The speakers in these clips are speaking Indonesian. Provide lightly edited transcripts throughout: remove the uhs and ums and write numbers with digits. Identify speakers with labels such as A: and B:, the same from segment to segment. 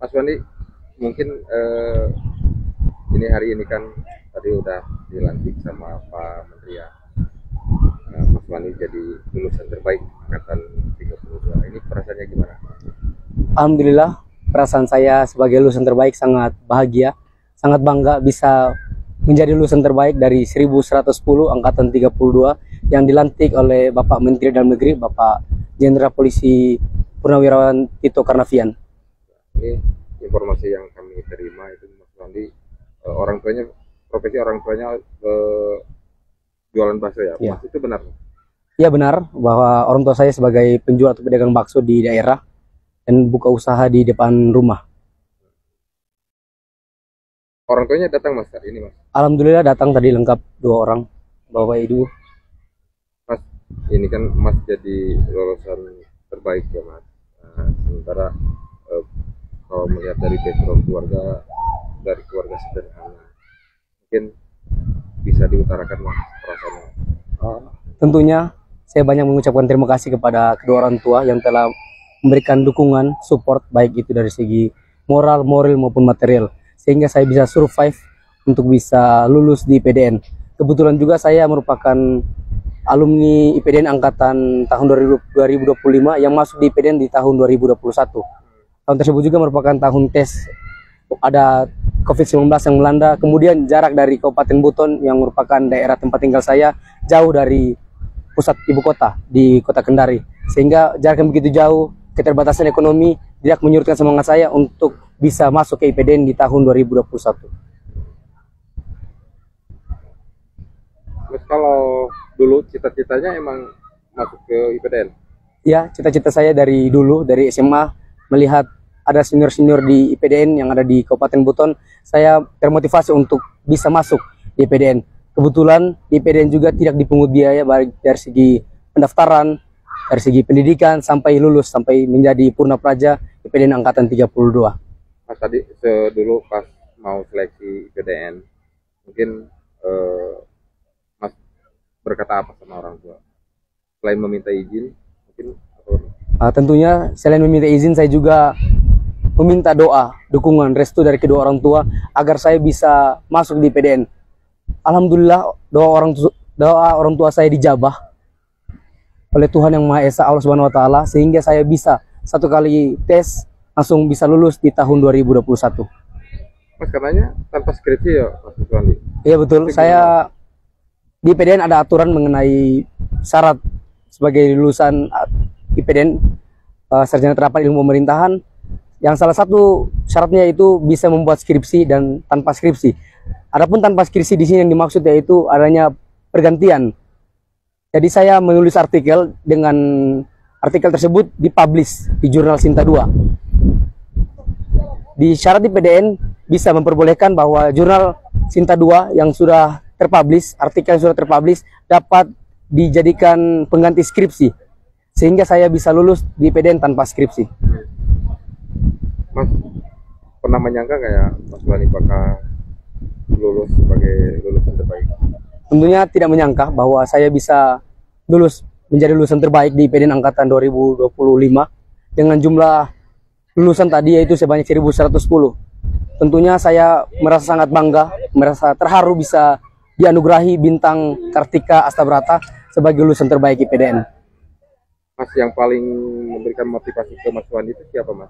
A: Mas Wandi, mungkin ini hari ini kan tadi udah dilantik sama Pak Menteri ya. Mas Wandi jadi lulusan terbaik angkatan 32. Ini perasaannya gimana?
B: Alhamdulillah, perasaan saya sebagai lulusan terbaik sangat bahagia, sangat bangga bisa menjadi lulusan terbaik dari 1110 angkatan 32 yang dilantik oleh Bapak Menteri Dalam Negeri, Bapak Jenderal Polisi Purnawirawan Tito Karnavian.
A: Ini informasi yang kami terima itu Mas Wandi, orang tuanya, profesi orang tuanya jualan bakso ya.
B: Ya.
A: Mas, itu benar?
B: Ya benar bahwa orang tua saya sebagai penjual atau pedagang bakso di daerah dan buka usaha di depan rumah.
A: Orang tuanya datang Mas hari ini Mas?
B: Alhamdulillah datang tadi lengkap 2 orang, Bapak Ibu.
A: Mas, ini kan Mas jadi lulusan terbaik ya Mas. Sementara kalau melihat dari background keluarga, dari keluarga sederhana, mungkin bisa diutarakan Mas perasaannya.
B: Tentunya saya banyak mengucapkan terima kasih kepada kedua orang tua yang telah memberikan dukungan, support, baik itu dari segi moral maupun material, sehingga saya bisa survive untuk bisa lulus di IPDN. Kebetulan juga saya merupakan alumni IPDN angkatan tahun 2025 yang masuk di IPDN di tahun 2021. Tahun tersebut juga merupakan tahun tes, ada COVID-19 yang melanda, kemudian jarak dari Kabupaten Buton yang merupakan daerah tempat tinggal saya jauh dari pusat ibu kota di Kota Kendari, sehingga jarak yang begitu jauh, keterbatasan ekonomi tidak menyurutkan semangat saya untuk bisa masuk ke IPDN di tahun 2021.
A: Terus kalau dulu cita-citanya emang masuk ke IPDN?
B: Ya, cita-cita saya dari dulu, dari SMA, melihat ada senior-senior di IPDN yang ada di Kabupaten Buton, saya termotivasi untuk bisa masuk di IPDN. Kebetulan di IPDN juga tidak dipungut biaya baik dari segi pendaftaran, dari segi pendidikan, sampai lulus, sampai menjadi purna praja IPDN angkatan 32.
A: Mas tadi dulu pas mau seleksi IPDN, mungkin Mas berkata apa sama orang tua? Selain meminta izin, mungkin
B: Tentunya selain meminta izin, saya juga meminta doa, dukungan, restu dari kedua orang tua agar saya bisa masuk di IPDN. Alhamdulillah doa orang tua saya dijabah oleh Tuhan Yang Maha Esa, Allah Subhanahu Wa Taala, sehingga saya bisa satu kali tes langsung bisa lulus di tahun 2021.
A: Mas katanya tanpa skripsi ya Mas Wandi?
B: Iya betul, saya di IPDN ada aturan mengenai syarat sebagai lulusan IPDN, sarjana terapan ilmu pemerintahan, yang salah satu syaratnya itu bisa membuat skripsi dan tanpa skripsi. Adapun tanpa skripsi di sini yang dimaksud yaitu adanya pergantian. Jadi saya menulis artikel, dengan artikel tersebut dipublish di jurnal Sinta 2. Di syarat IPDN bisa memperbolehkan bahwa jurnal Sinta 2 yang sudah terpublish, artikel yang sudah terpublish dapat dijadikan pengganti skripsi, sehingga saya bisa lulus di IPDN tanpa skripsi.
A: Mas pernah menyangka nggak ya Mas Wandi bakal lulus sebagai lulusan terbaik?
B: Tentunya tidak menyangka bahwa saya bisa lulus menjadi lulusan terbaik di IPDN angkatan 2025 dengan jumlah lulusan tadi yaitu sebanyak 1110. Tentunya saya merasa sangat bangga, merasa terharu bisa dianugerahi bintang Kartika Astabrata sebagai lulusan terbaik IPDN.
A: Mas, yang paling memberikan motivasi ke Mas Wandi itu siapa Mas?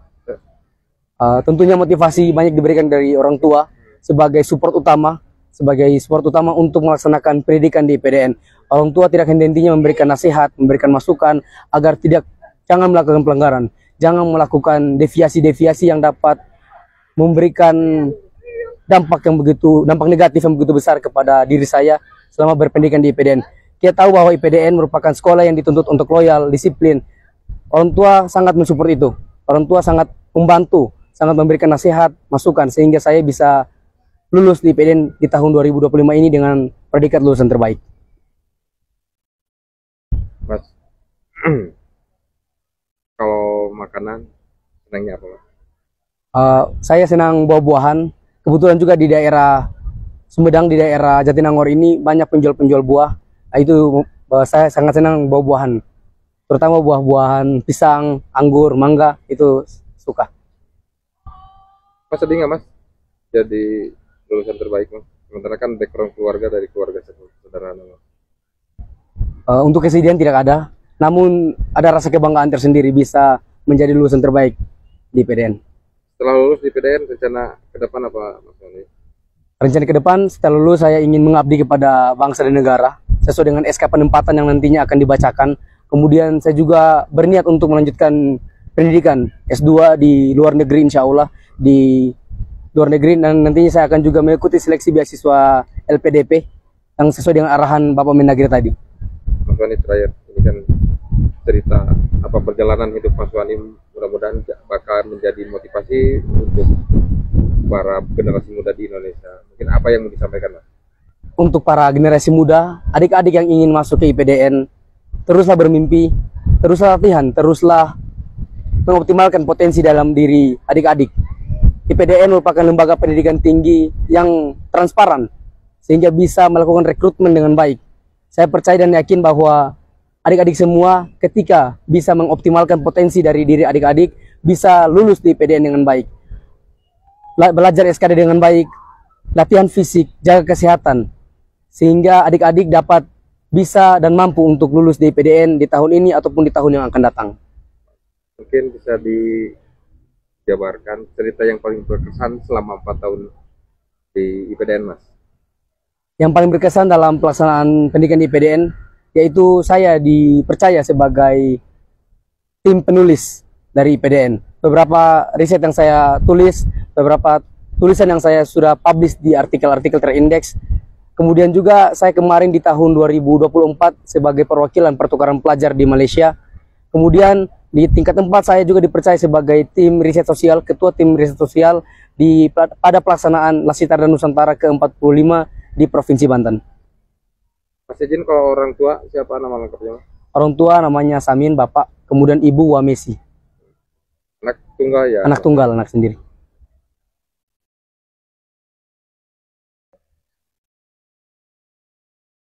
B: Tentunya motivasi banyak diberikan dari orang tua sebagai support utama untuk melaksanakan pendidikan di IPDN. Orang tua tidak henti-hentinya memberikan nasihat, memberikan masukan agar jangan melakukan pelanggaran, jangan melakukan deviasi-deviasi yang dapat memberikan dampak negatif yang begitu besar kepada diri saya selama berpendidikan di IPDN. Kita tahu bahwa IPDN merupakan sekolah yang dituntut untuk loyal, disiplin. Orang tua sangat mensupport itu. Orang tua sangat membantu, sangat memberikan nasihat, masukan, sehingga saya bisa lulus di IPDN di tahun 2025 ini dengan predikat lulusan terbaik.
A: Mas, kalau makanan senangnya apa Mas?
B: Saya senang buah-buahan. Kebetulan juga di daerah Sumedang, di daerah Jatinangor ini banyak penjual-penjual buah. Itu saya sangat senang buah-buahan, terutama buah-buahan pisang, anggur, mangga, itu suka.
A: Mas sedih nggak mas jadi lulusan terbaik mas? Sementara kan background keluarga dari keluarga sederhana mas.
B: Untuk kesedihan tidak ada, namun ada rasa kebanggaan tersendiri bisa menjadi lulusan terbaik di PDN.
A: Setelah lulus di PDN rencana ke depan apa mas Doni?
B: Rencana ke depan setelah lulus saya ingin mengabdi kepada bangsa dan negara sesuai dengan SK penempatan yang nantinya akan dibacakan. Kemudian saya juga berniat untuk melanjutkan pendidikan S2 di luar negeri, insya Allah di luar negeri, dan nantinya saya akan juga mengikuti seleksi beasiswa LPDP yang sesuai dengan arahan Bapak Mendagri tadi.
A: Mas Wani terakhir, ini kan cerita apa perjalanan hidup Mas Wani, mudah-mudahan bakal menjadi motivasi untuk para generasi muda di Indonesia. Mungkin apa yang mau disampaikan mas?
B: Untuk para generasi muda, adik-adik yang ingin masuk ke IPDN, teruslah bermimpi, teruslah latihan, teruslah mengoptimalkan potensi dalam diri adik-adik. IPDN merupakan lembaga pendidikan tinggi yang transparan, sehingga bisa melakukan rekrutmen dengan baik. Saya percaya dan yakin bahwa adik-adik semua ketika bisa mengoptimalkan potensi dari diri adik-adik, bisa lulus di IPDN dengan baik. Belajar SKD dengan baik, latihan fisik, jaga kesehatan, sehingga adik-adik dapat bisa dan mampu untuk lulus di IPDN di tahun ini ataupun di tahun yang akan datang.
A: Mungkin bisa dijabarkan cerita yang paling berkesan selama 4 tahun di IPDN mas?
B: Yang paling berkesan dalam pelaksanaan pendidikan di IPDN, yaitu saya dipercaya sebagai tim penulis dari IPDN. Beberapa riset yang saya tulis, beberapa tulisan yang saya sudah publish di artikel-artikel terindeks. Kemudian juga saya kemarin di tahun 2024 sebagai perwakilan pertukaran pelajar di Malaysia. Kemudian di tingkat 4 saya juga dipercaya sebagai tim riset sosial, ketua tim riset sosial pada pelaksanaan Lasitar dan Nusantara ke-45 di Provinsi Banten.
A: Mas izin, kalau orang tua siapa nama lengkapnya?
B: Orang tua namanya Samin, bapak, kemudian ibu Wamesi.
A: Anak tunggal ya?
B: Anak tunggal, anak sendiri.